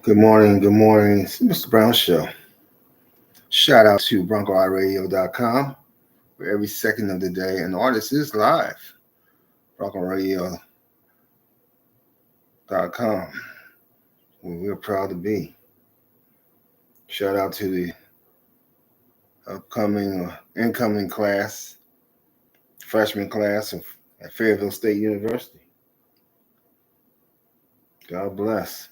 Good morning. Good morning. It's Mr. Brown Show. Shout out to BroncoRadio.com, where every second of the day an artist is live. BroncoRadio.com, where we're proud to be. Shout out to the upcoming incoming class, freshman class at Fayetteville State University. God bless.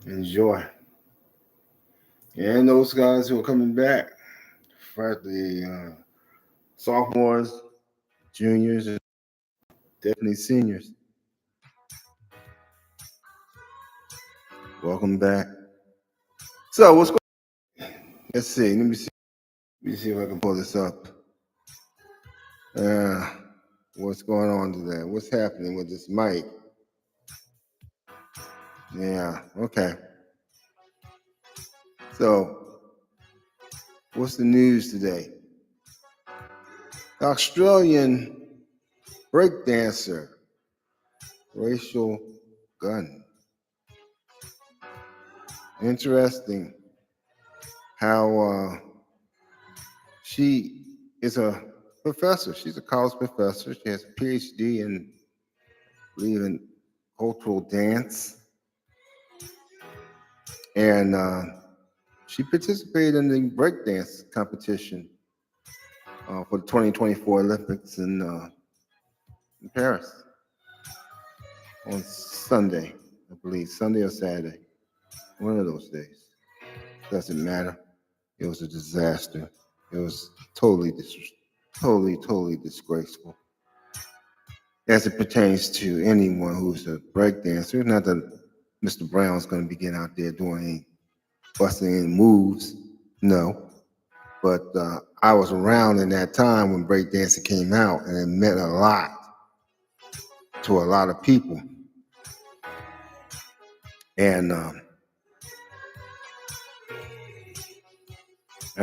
Enjoy. And those guys who are coming back, the sophomores, juniors, and definitely seniors. Welcome back. So what's going on? Let's see. Let me see if I can pull this up. What's going on today? What's happening with this mic? Yeah, okay. So, what's the news today? The Australian breakdancer, Rachel Gunn. Interesting how she is a professor. She's a college professor. She has a PhD in, I believe, in cultural dance. And she participated in the breakdance competition for the 2024 Olympics in Paris on Sunday, I believe, Sunday or Saturday, one of those days. Doesn't matter. It was a disaster. It was totally disgraceful as it pertains to anyone who's a breakdancer. Not that Mr. Brown's going to be getting out there doing any busting any moves, no. But I was around in that time when breakdancing came out, and it meant a lot to a lot of people. And I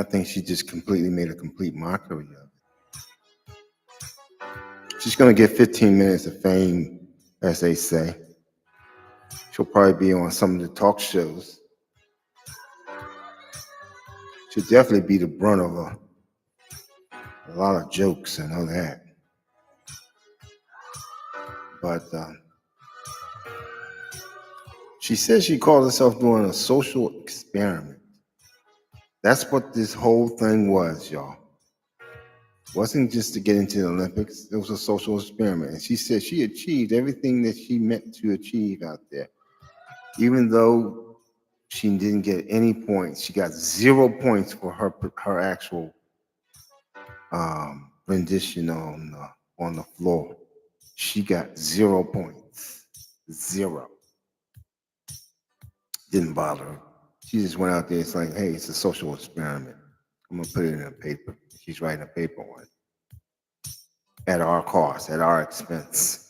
think she just completely made a complete mockery of it. She's going to get 15 minutes of fame, as they say. She'll probably be on some of the talk shows. She'll definitely be the brunt of a lot of jokes and all that. But she says she called herself doing a social experiment. That's what this whole thing was, y'all. It wasn't just to get into the Olympics. It was a social experiment. And she said she achieved everything that she meant to achieve out there. Even though she didn't get any points, she got 0 points for her actual rendition on the floor. She got 0 points. 0. Didn't bother her. She just went out there. It's like, hey, it's a social experiment. I'm gonna put it in a paper. She's writing a paper on it at our cost, at our expense,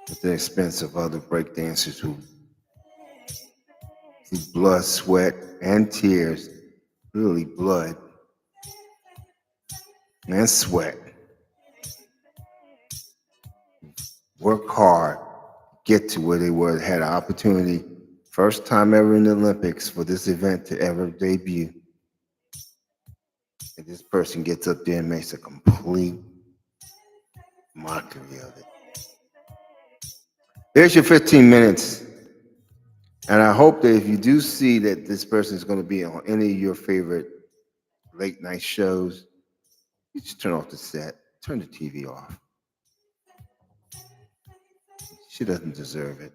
at the expense of other breakdancers who through blood, sweat, and tears, really blood and sweat, work hard, get to where they were, had an opportunity, first time ever in the Olympics for this event to ever debut. And this person gets up there and makes a complete mockery of it. There's your 15 minutes. And I hope that if you do see that this person is going to be on any of your favorite late night shows, you just turn off the set, turn the TV off. She doesn't deserve it.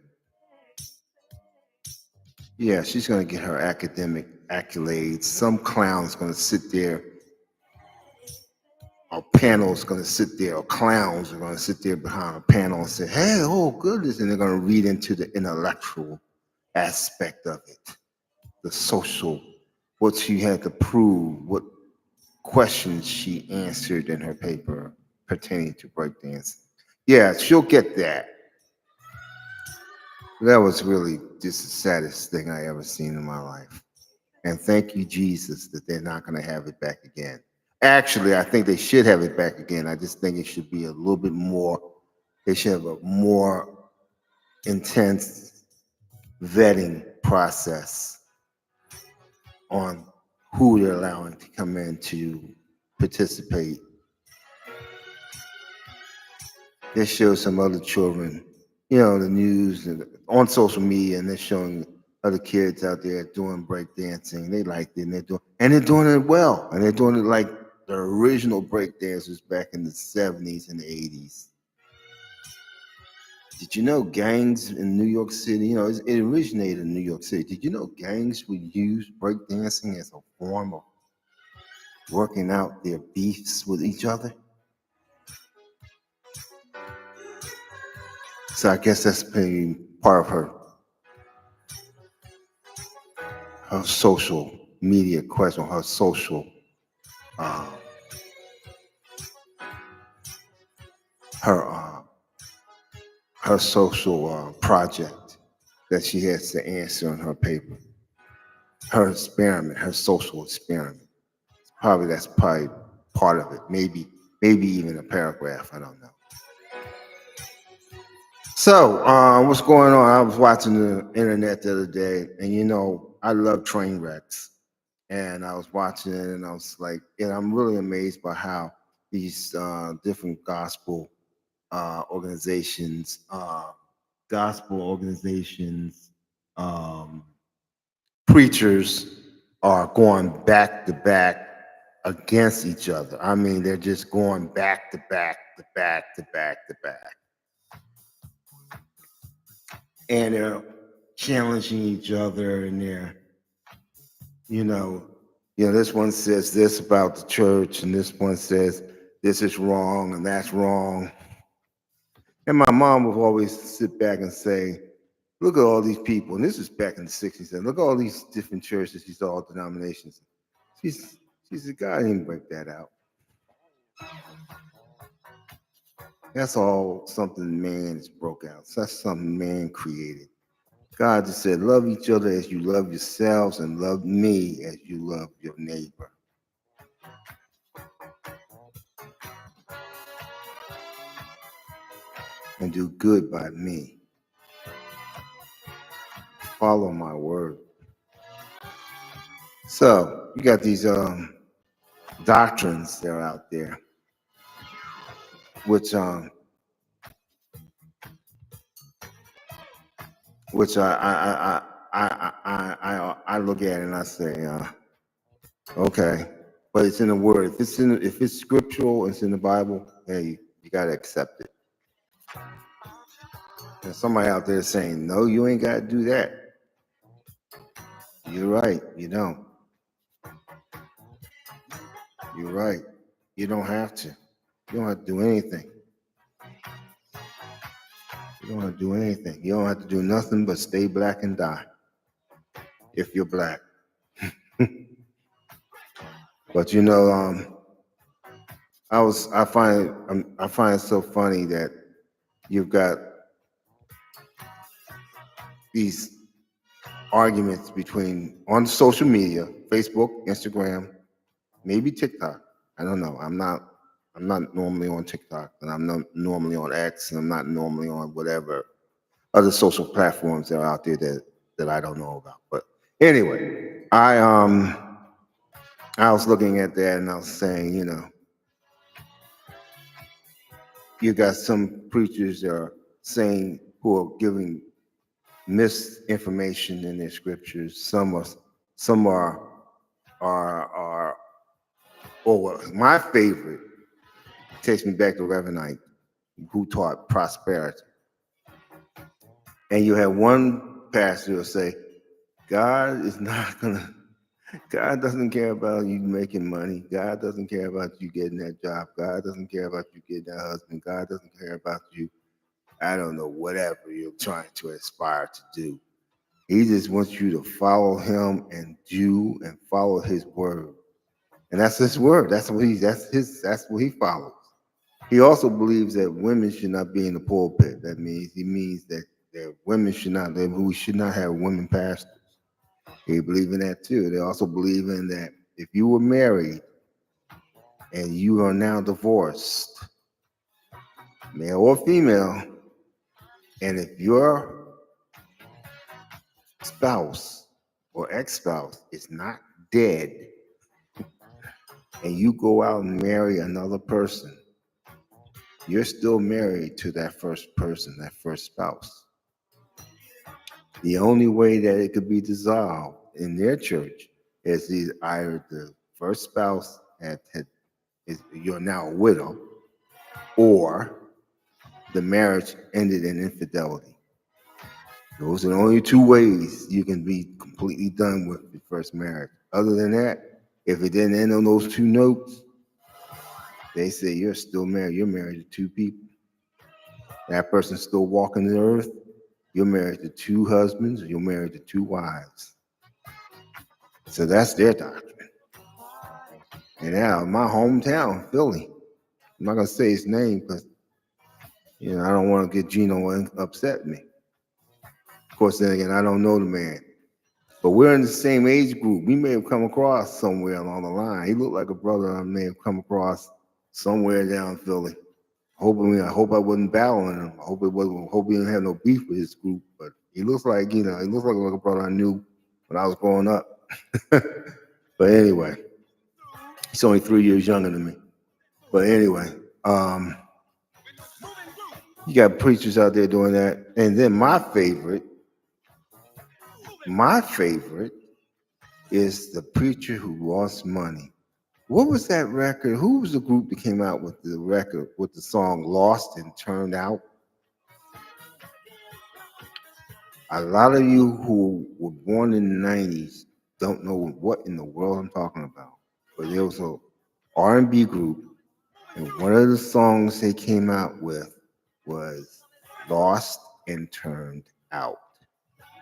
Yeah, she's going to get her academic accolades. Some clown's going to sit there, or panel's going to sit there, or clowns are going to sit there behind a panel and say, hey, oh, goodness. And they're going to read into the intellectual aspect of it, the social, what she had to prove, what questions she answered in her paper pertaining to breakdancing. Yeah, she'll get that. That was really just the saddest thing I ever seen in my life. And thank you, Jesus, that they're not going to have it back again. Actually, I think they should have it back again. I just think it should be a little bit more, they should have a more intense vetting process on who they're allowing to come in to participate. They show some other children, the news and on social media, and they're showing other kids out there doing breakdancing. They like it, and they're doing it well, and they're doing it like the original breakdancers back in the 70s and the 80s. Did you know gangs in New York City, it originated in New York City. Did you know gangs would use breakdancing as a form of working out their beefs with each other? So I guess that's maybe part of her social media question, her social her social project that she has to answer in her paper. Her experiment, her social experiment. That's probably part of it. Maybe even a paragraph. I don't know. So, what's going on? I was watching the internet the other day, and I love train wrecks. And I was watching it, and I was like, and I'm really amazed by how these different gospel organizations, preachers are going back to back against each other. I mean, they're just going back to back to back to back to back. And they're challenging each other, and they're, this one says this about the church, and this one says this is wrong and that's wrong. And my mom would always sit back and say, look at all these people, and this is back in the 60s, and look at all these different churches, these all denominations. She said, God didn't break that out. That's all something man has broke out. That's something man created. God just said, love each other as you love yourselves, and love me as you love your neighbor. And do good by me. Follow my word. So you got these doctrines that are out there, which I look at and I say, okay, but it's in the word. If it's scriptural, it's in the Bible. Hey, you gotta accept it. There's somebody out there saying, no, you ain't got to do that. You're right. You don't. You're right. You don't have to. You don't have to do anything. You don't have to do anything. You don't have to do nothing but stay black and die if you're black. But I find it so funny that you've got these arguments on social media, Facebook, Instagram, maybe TikTok. I don't know. I'm not normally on TikTok, and I'm not normally on X, and I'm not normally on whatever other social platforms that are out there that I don't know about. But anyway, I was looking at that, and I was saying, you got some preachers that are saying, who are giving misinformation in their scriptures. Some are my favorite takes me back to Reverend Knight, who taught prosperity. And you have one pastor who say, God doesn't care about you making money. God doesn't care about you getting that job. God doesn't care about you getting that husband. God doesn't care about you, I don't know, whatever you're trying to aspire to do. He just wants you to follow him and follow his word. And that's his word. That's what he follows. He also believes that women should not be in the pulpit. He means that women we should not have women pastors. They believe in that too. They also believe in that if you were married and you are now divorced, male or female, And if your spouse or ex-spouse is not dead and you go out and marry another person, you're still married to that first person, that first spouse. The only way that it could be dissolved in their church is either the first spouse you're now a widow, or the marriage ended in infidelity. Those are the only two ways you can be completely done with your first marriage. Other than that, if it didn't end on those two notes, they say you're still married. You're married to two people. That person's still walking the earth. You're married to two husbands. You're married to two wives. So that's their doctrine. And now, my hometown, Philly, I'm not going to say his name because, I don't want to get Gino upset with me. Of course, then again, I don't know the man. But we're in the same age group. We may have come across somewhere along the line. He looked like a brother I may have come across somewhere down Philly. I hope I wasn't battling him. I hope he didn't have no beef with his group. But he looks like, he looks like a brother I knew when I was growing up. But anyway, he's only 3 years younger than me. But anyway, you got preachers out there doing that. And then my favorite is the preacher who lost money. What was that record? Who was the group that came out with the record with the song Lost and Turned Out? A lot of you who were born in the 90s don't know what in the world I'm talking about. But there was a R&B group, and one of the songs they came out with was Lost and Turned Out.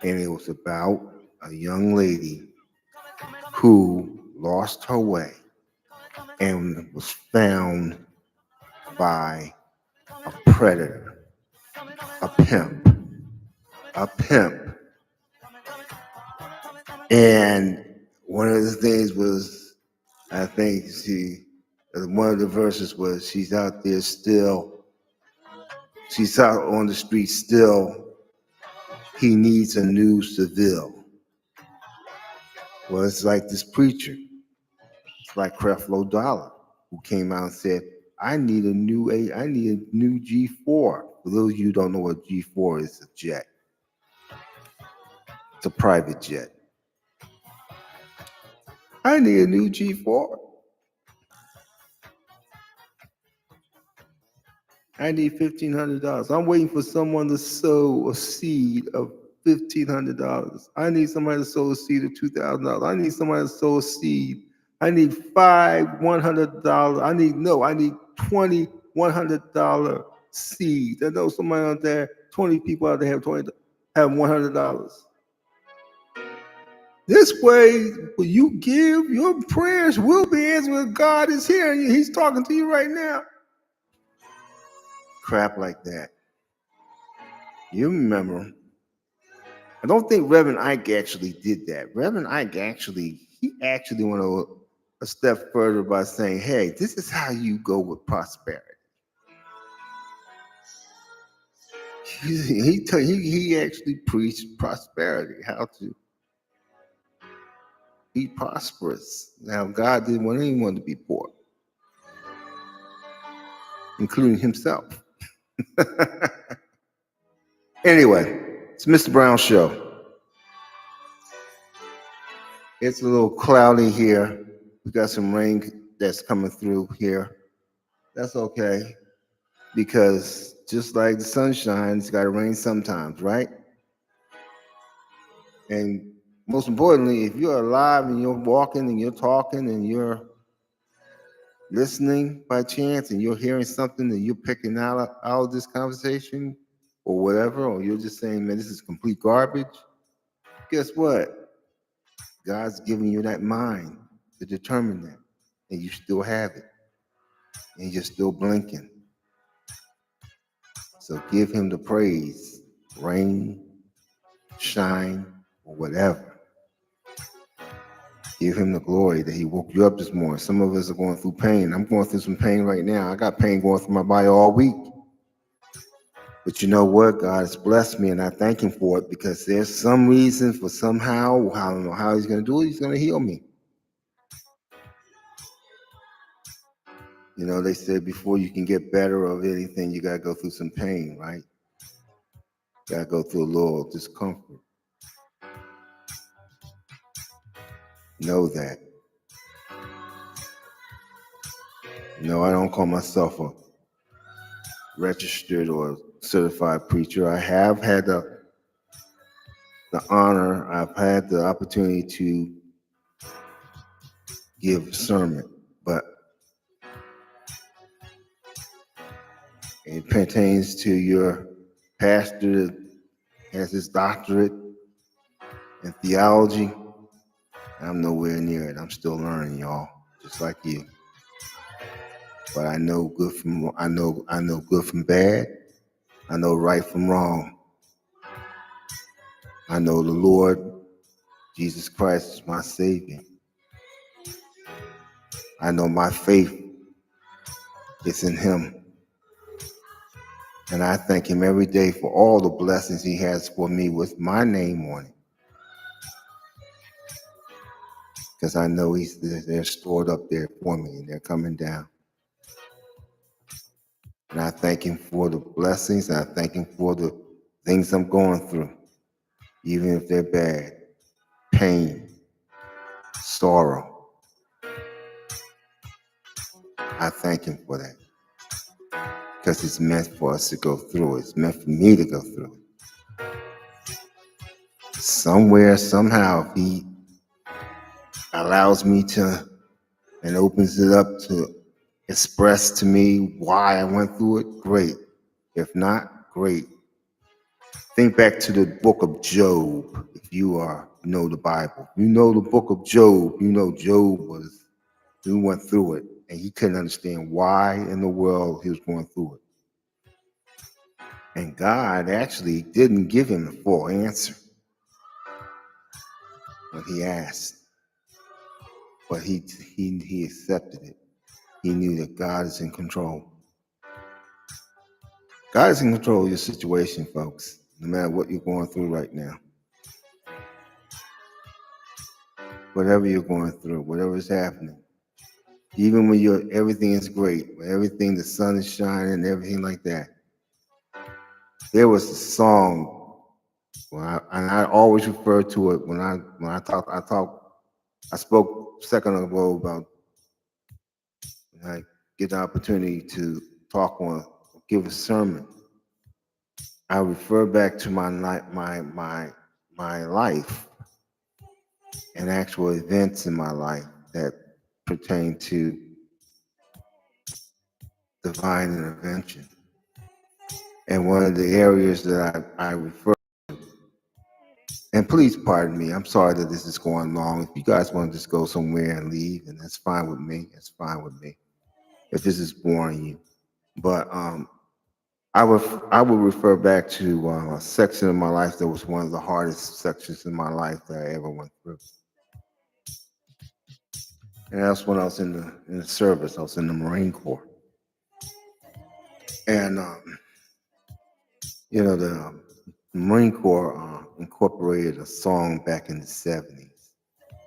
And it was about a young lady who lost her way and was found by a predator, a pimp. And one of the things was, I think one of the verses was, she's out there still, she's out on the street still, he needs a new Seville. Well, it's like this preacher, it's like Creflo Dollar, who came out and said, I need a new G4. For those of you who don't know what G4 is, a jet. It's a private jet. I need a new G4. I need $1,500. I'm waiting for someone to sow a seed of $1,500. I need somebody to sow a seed of $2,000. I need somebody to sow a seed. I need 5 $100. I need 20 $100 seeds. I know somebody out there, 20 people out there have $100. This way, when you give, your prayers will be answered. God is hearing you. He's talking to you right now. Crap like that. You remember, I don't think Reverend Ike actually did that. Reverend Ike actually went a step further by saying, hey, this is how you go with prosperity. He actually preached prosperity, how to be prosperous. Now, God didn't want anyone to be poor, including himself. Anyway, it's Mr. Brown's show. It's a little cloudy here. We got some rain that's coming through here. That's okay, because just like the sunshine, it's got to rain sometimes, right? And most importantly, if you're alive and you're walking and you're talking and you're listening by chance and you're hearing something that you're picking out of this conversation or whatever, or you're just saying, man, this is complete garbage, guess what? God's giving you that mind to determine that, and you still have it, and you're still blinking. So give him the praise, rain, shine, or whatever. Give him the glory that he woke you up this morning. Some of us are going through pain. I'm going through some pain right now. I got pain going through my body all week. But you know what? God has blessed me, and I thank Him for it, because there's some reason, for somehow, I don't know how He's going to do it, He's going to heal me. You know, they say before you can get better of anything, you got to go through some pain, right? You got to go through a little discomfort. Know that. No, I don't call myself a registered or certified preacher. I have had the honor, I've had the opportunity to give a sermon, but it pertains to your pastor that has his doctorate in theology. I'm nowhere near it. I'm still learning, y'all, just like you. But I know good from good from bad. I know right from wrong. I know the Lord Jesus Christ is my Savior. I know my faith is in Him. And I thank Him every day for all the blessings He has for me with my name on it. Because I know they're stored up there for me, and they're coming down. And I thank Him for the blessings, and I thank Him for the things I'm going through, even if they're bad. Pain, sorrow. I thank Him for that. Because it's meant for us to go through it. It's meant for me to go through it. Somewhere, somehow, if He allows me to and opens it up to express to me why I went through it, great. If not, great. Think back to the book of Job. If you know the Bible, you know the book of Job. You know Job he went through it, and he couldn't understand why in the world he was going through it. And God actually didn't give him the full answer when he asked, but he accepted it. He knew that God is in control. God is in control of your situation, folks, no matter what you're going through right now. Whatever you're going through, whatever is happening, even when everything is great, when everything, the sun is shining and everything like that. There was a song, and I always refer to it when I spoke a second ago about when I get the opportunity to give a sermon. I refer back to my life and actual events in my life that pertain to divine intervention. And one of the areas that I refer to, and please pardon me, I'm sorry that this is going long. If you guys want to just go somewhere and leave, and that's fine with me. That's fine with me. If this is boring you. But I would refer back to a section of my life that was one of the hardest sections in my life that I ever went through. And that's when I was in the service. I was in the Marine Corps. And, the Marine Corps incorporated a song back in the 70s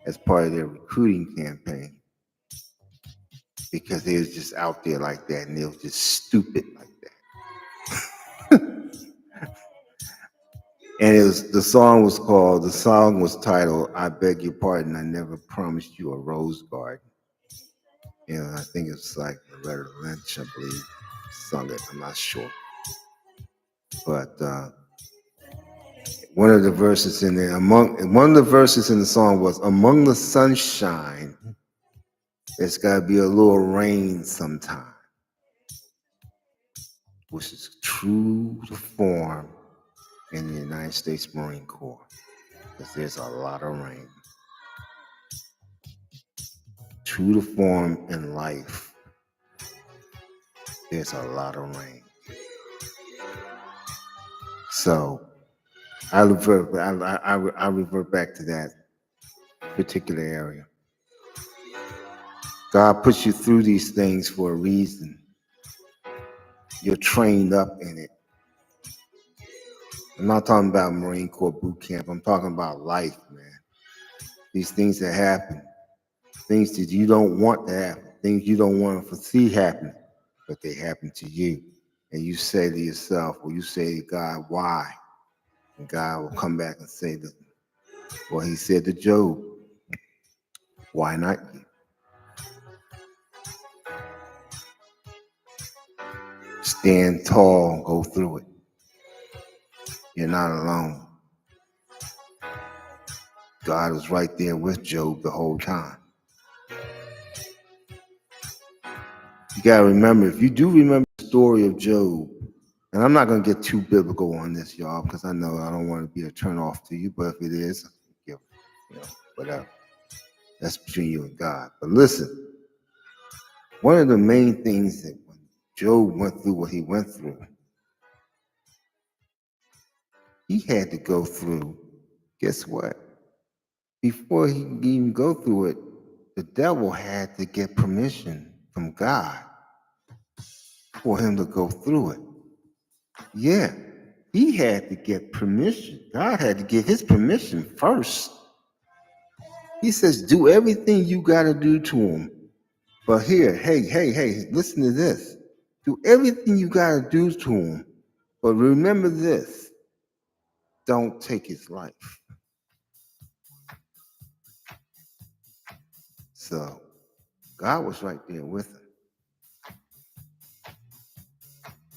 as part of their recruiting campaign, because they was just out there like that, and they was just stupid like that. And the song was titled, "I Beg Your Pardon, I Never Promised You a Rose Garden." I think it's like Loretta Lynch, I believe, sung it. I'm not sure. But one of the verses in there, one of the verses in the song was, "Among the sunshine, there's got to be a little rain sometime," which is true to form in the United States Marine Corps, because there's a lot of rain. True to form in life, there's a lot of rain. So I revert back to that particular area. God puts you through these things for a reason. You're trained up in it. I'm not talking about Marine Corps boot camp. I'm talking about life, man. These things that happen, things that you don't want to happen, things you don't want to foresee happening, but they happen to you. And you say to yourself, or you say to God, why? And God will come back and say that, well, he said to Job, why not you? Stand tall, go through it. You're not alone. God was right there with Job the whole time. You got to remember, if you do remember the story of Job, and I'm not going to get too biblical on this, y'all, because I know I don't want to be a turn off to you, but if it is, whatever. That's between you and God. But listen, one of the main things that when Job went through what he went through, he had to go through, guess what? Before he could even go through it, the devil had to get permission from God for him to go through it. Yeah, he had to get permission. God had to give his permission first. He says, do everything you got to do to him. But here, hey, listen to this. Do everything you got to do to him. But remember this. Don't take his life. So God was right there with him.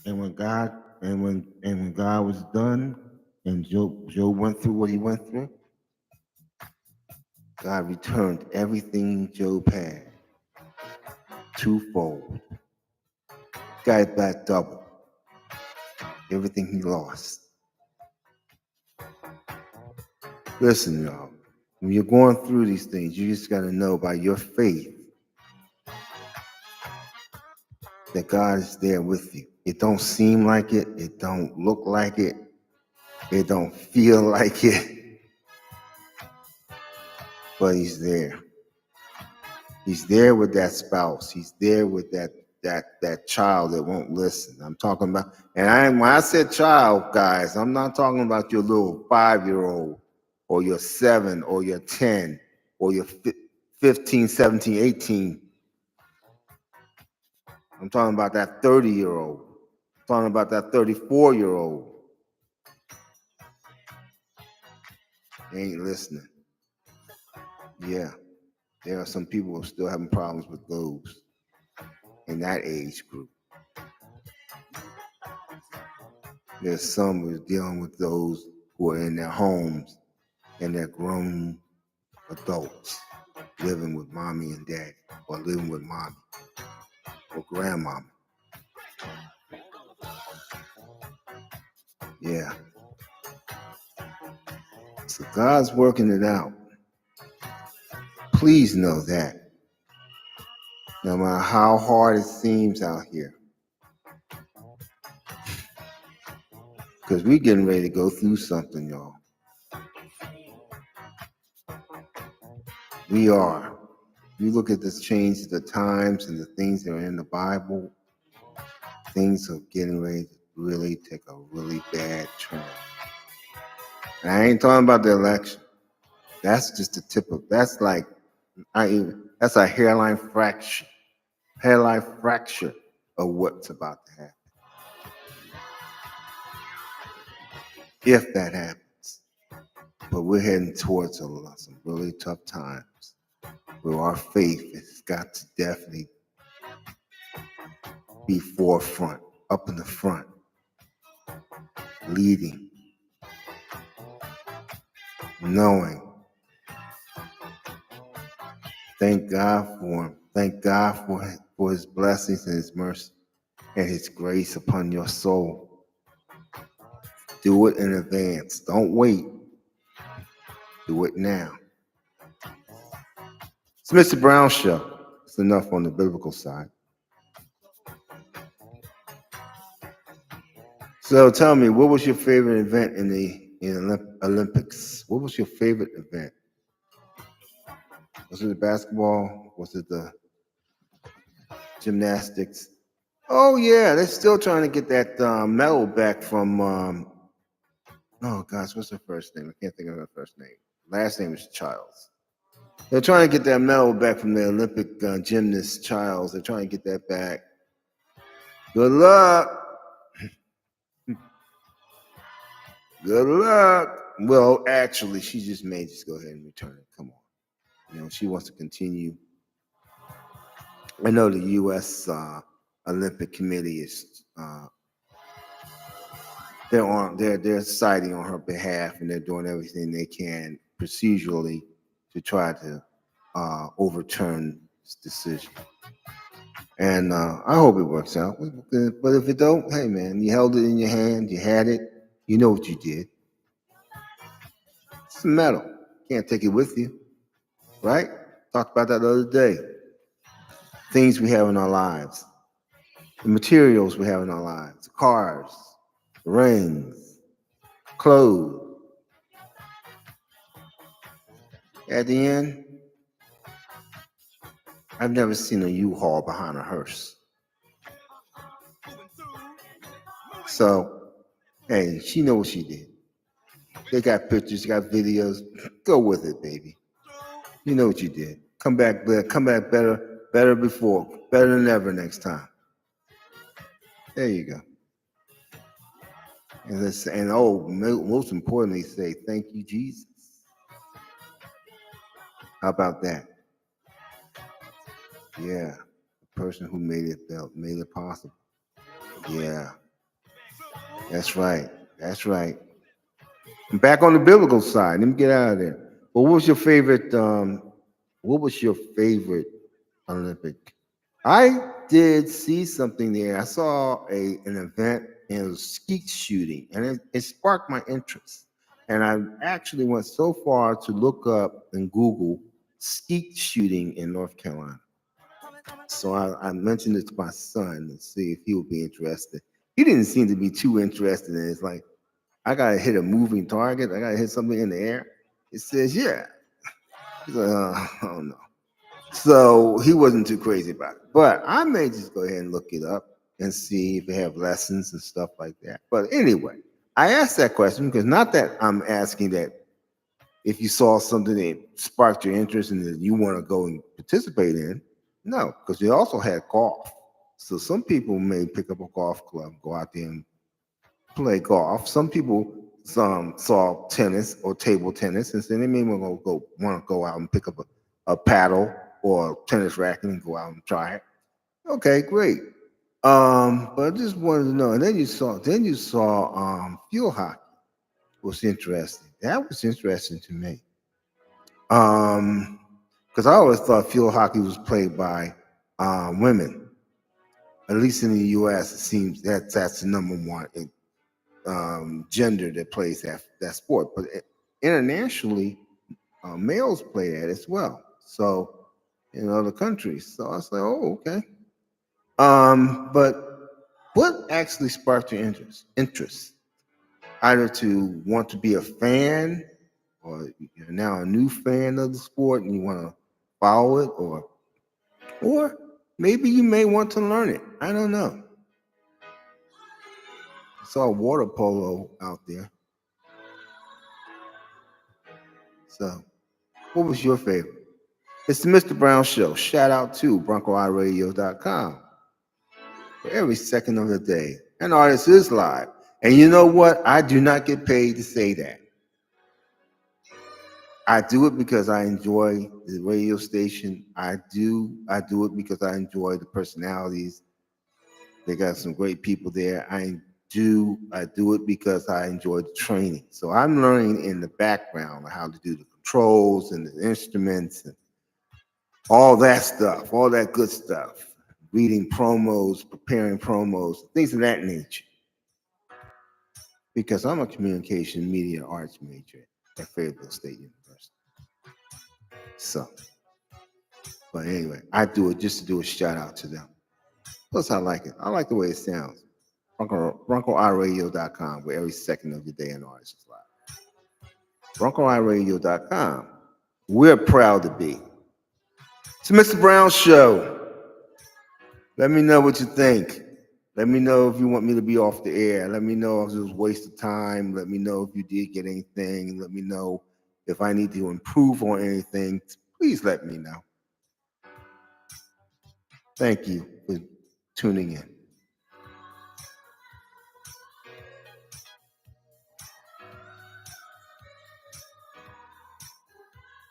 And when God was done and Job went through what he went through, God returned everything Job had twofold. Got it back double. Everything he lost. Listen, y'all. When you're going through these things, you just got to know by your faith that God is there with you. It don't seem like it. It don't look like it. It don't feel like it. But he's there. He's there with that spouse. He's there with that child that won't listen. I'm talking about, and when I said child, guys, I'm not talking about your little 5-year-old or your 7 or your 10 or your 15, 17, 18. I'm talking about that 30-year-old. I'm talking about that 34-year-old. They ain't listening. Yeah, there are some people who are still having problems with those in that age group. There's some who are dealing with those who are in their homes and they're grown adults living with mommy and daddy or living with mommy or grandmama. Yeah. So God's working it out. Please know that. No matter how hard it seems out here. Because we're getting ready to go through something, y'all. We are. You look at this change of the times and the things that are in the Bible, things are getting ready to really take a really bad turn. And I ain't talking about the election. That's just the tip of, that's like, that's a hairline fracture of what's about to happen. If that happens. But we're heading towards some really tough times where our faith has got to definitely be forefront, up in the front, leading, knowing. Thank God for him. Thank God for his blessings and his mercy and his grace upon your soul. Do it in advance. Don't wait. Do it now. It's Mr. Brown Show. It's enough on the biblical side. So tell me, what was your favorite event in the Olympics? What was your favorite event? Was it the basketball? Was it the gymnastics? Oh yeah, they're still trying to get that medal back from Oh gosh, what's her first name? I can't think of her first name. Last name is Childs. They're trying to get that medal back from the Olympic gymnast Childs. They're trying to get that back. Good luck. Good luck. Well, actually, she just may just go ahead and return it. Come on. You know, she wants to continue. I know the U.S. Olympic Committee is they're siding on her behalf, and they're doing everything they can procedurally to try to overturn this decision. And I hope it works out. But if it don't, hey man, you held it in your hand, you had it, you know what you did. It's a medal. Can't take it with you, right? Talked about that the other day. Things we have in our lives, the materials we have in our lives, cars, rings, clothes. At the end, I've never seen a U-Haul behind a hearse. So, hey, she knows what she did. They got pictures, got videos. Go with it, baby. You know what you did. Come back better before, better than ever next time. There you go. And most importantly, say thank you, Jesus. How about that? Yeah, the person who made it possible. Yeah, that's right. That's right. And back on the biblical side. Let me get out of there. Well, what was your favorite? What was your favorite Olympic? I did see something there. I saw an event and it was skeet shooting, and it sparked my interest. And I actually went so far to look up and Google skeet shooting in North Carolina. So I mentioned it to my son to see if he would be interested. He didn't seem to be too interested in it. It's like, I gotta hit a moving target. I gotta hit something in the air. It says, yeah. He's like, oh no. So he wasn't too crazy about it. But I may just go ahead and look it up and see if they have lessons and stuff like that. But anyway, I asked that question because not that I'm asking that if you saw something that sparked your interest and that you want to go and participate in. No, because they also had golf. So some people may pick up a golf club, go out there and play golf. Some people saw tennis or table tennis, and so they may want to go out and pick up a paddle or a tennis racket and go out and try it. Okay, great. But I just wanted to know. And then you saw field hockey was interesting. That was interesting to me. Because I always thought field hockey was played by women. At least in the U.S., it seems that's the number one gender that plays that sport. But internationally, males play that as well. So in other countries. So I was like, oh, okay. But what actually sparked your interest? Either to want to be a fan, or you're now a new fan of the sport and you want to follow it, or maybe you may want to learn it. I don't know. I saw water polo out there. So, what was your favorite? It's the Mr. Brown Show. Shout out to BroncoEyeRadio.com for every second of the day. An artist is live. And you know what? I do not get paid to say that. I do it because I enjoy the radio station. I do it because I enjoy the personalities. They got some great people there. I do it because I enjoy the training. So I'm learning in the background how to do the controls and the instruments and all that stuff, all that good stuff. Reading promos, preparing promos, things of that nature. Because I'm a communication media arts major at Fayetteville State University. So, but anyway, I do it just to do a shout out to them. Plus, I like it. I like the way it sounds. BroncoEyeRadio.com, where every second of the day an artist is live. BroncoEyeRadio.com. We're proud to be. It's Mr. Brown Show. Let me know what you think. Let me know if you want me to be off the air. Let me know if it was a waste of time. Let me know if you did get anything. Let me know if I need to improve on anything. Please let me know. Thank you for tuning in.